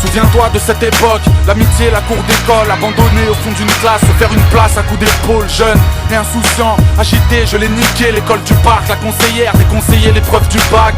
Souviens-toi de cette époque, l'amitié, la cour d'école, abandonné au fond d'une classe, se faire une place à coups d'épaule, jeune et insouciant, agité, je l'ai niqué, l'école du parc, la conseillère, déconseillé l'épreuve du bac.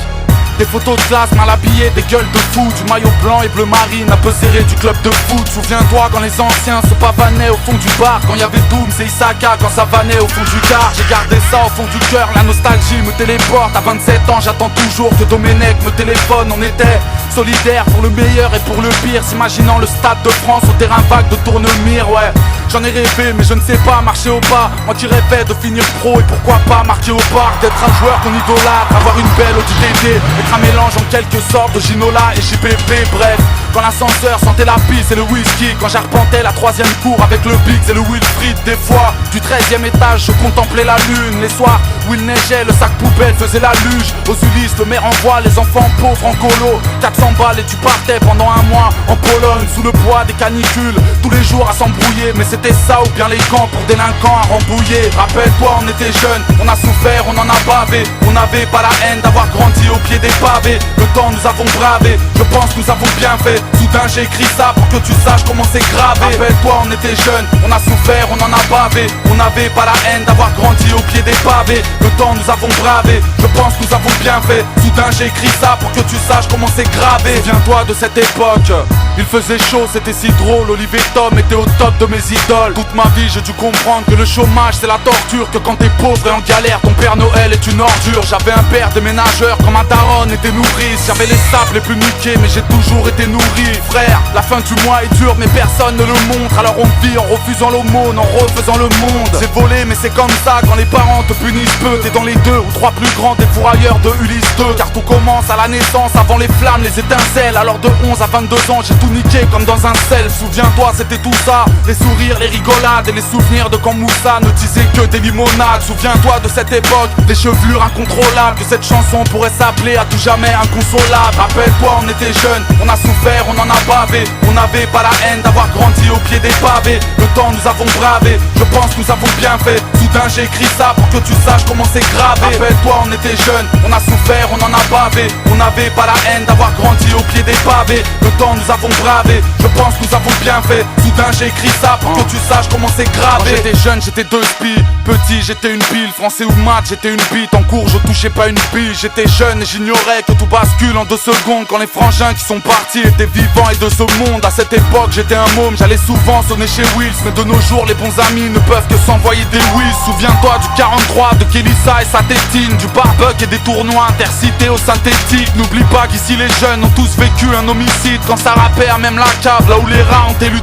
Des photos de classe mal habillées, des gueules de fou, du maillot blanc et bleu marine, un peu serré du club de foot. Souviens-toi quand les anciens se pavanaient au fond du bar, quand y avait Doom, c'est Isaka, quand ça vannait au fond du car. J'ai gardé ça au fond du cœur, la nostalgie me téléporte. À 27 ans, j'attends toujours que Domenech me téléphone. On était solidaires pour le meilleur et pour le pire, s'imaginant le stade de France au terrain vague de Tournemire, ouais. J'en ai rêvé mais je ne sais pas marcher au pas. Moi qui rêvais de finir pro et pourquoi pas marquer au parc, d'être un joueur qu'on idolâtre, avoir une belle ODD, être un mélange en quelque sorte de Ginola et JPP. Bref, quand l'ascenseur sentait la pisse et le whisky, quand j'arpentais la 3ème cour avec le Biggs et le Wilfried. Des fois, du 13ème étage je contemplais la lune. Les soirs où il neigeait, le sac poubelle faisait la luge. Aux Ulysses, le maire envoie les enfants pauvres en colo. 400 balles et tu partais pendant un mois en Pologne, sous le poids des canicules, tous les jours à s'embrouiller. Mais c'était ça ou bien les camps pour délinquants à rembouiller. Rappelle-toi, on était jeunes, on a souffert, on en a bavé. On n'avait pas la haine d'avoir grandi au pied des pavés. Le temps nous avons bravé, je pense nous avons bien fait. Soudain j'ai écrit ça pour que tu saches comment c'est gravé. Rappelle-toi, on était jeunes, on a souffert, on en a bavé. On n'avait pas la haine d'avoir grandi au pied des pavés. Le temps nous avons bravé, je pense nous avons bien fait. Soudain j'ai écrit ça pour que tu saches comment c'est gravé. Souviens-toi de cette époque, il faisait chaud, c'était si drôle. Olivier Tom était au top de mes idoles. Toute ma vie j'ai dû comprendre que le chômage c'est la torture, que quand t'es pauvre et en galère ton Père Noël est une ordure. J'avais un père déménageur comme un daron et des nourrices. J'avais les sapes les plus niqués mais j'ai toujours été nourri. Frère, la fin du mois est dure mais personne ne le montre. Alors on vit en refusant l'aumône, en refaisant le monde. J'ai volé mais c'est comme ça quand les parents te punissent peu. T'es dans les 2 ou 3 plus grands des fourrailleurs de Ulysse 2. Car tout commence à la naissance, avant les flammes, les étincelles. Alors de 11 à 22 ans j'ai tout niqué comme dans un sel. Souviens-toi c'était tout ça, les sourires, les rigolades et les souvenirs de quand Moussa ne disait que des limonades. Souviens-toi de cette époque, des chevelures incontrôlables, que cette chanson pourrait s'appeler à tout jamais inconsolable. Rappelle-toi on était jeunes, on a souffert, on en a bavé. On n'avait pas la haine d'avoir grandi au pied des pavés. Le temps nous avons bravé, je pense nous avons bien fait. Soudain j'ai écrit ça pour que tu saches comment c'est gravé. Rappelle-toi on était jeunes, on a souffert, on en a bavé. On n'avait pas la haine d'avoir grandi au pied des pavés. Le temps nous avons bravé, je pense nous avons bien fait. Soudain j'ai écrit ça pour que tu saches comment c'est gravé. Quand j'étais jeune j'étais 2 spies, petit j'étais une pile, français ou maths j'étais une bite. En cours je touchais pas une bille, j'étais jeune et j'ignorais que tout bascule en 2 secondes. Quand les frangins qui sont partis étaient vivants et de ce monde. À cette époque j'étais un môme, j'allais souvent sonner chez Wills. Mais de nos jours les bons amis ne peuvent que s'envoyer des whiz. Souviens-toi du 43, de Kelissa et sa tétine, du barbecue et des tournois intercités au synthétique. N'oublie pas qu'ici les jeunes ont tous vécu un homicide. Quand ça rappait à même la cave, là où les rats ont élu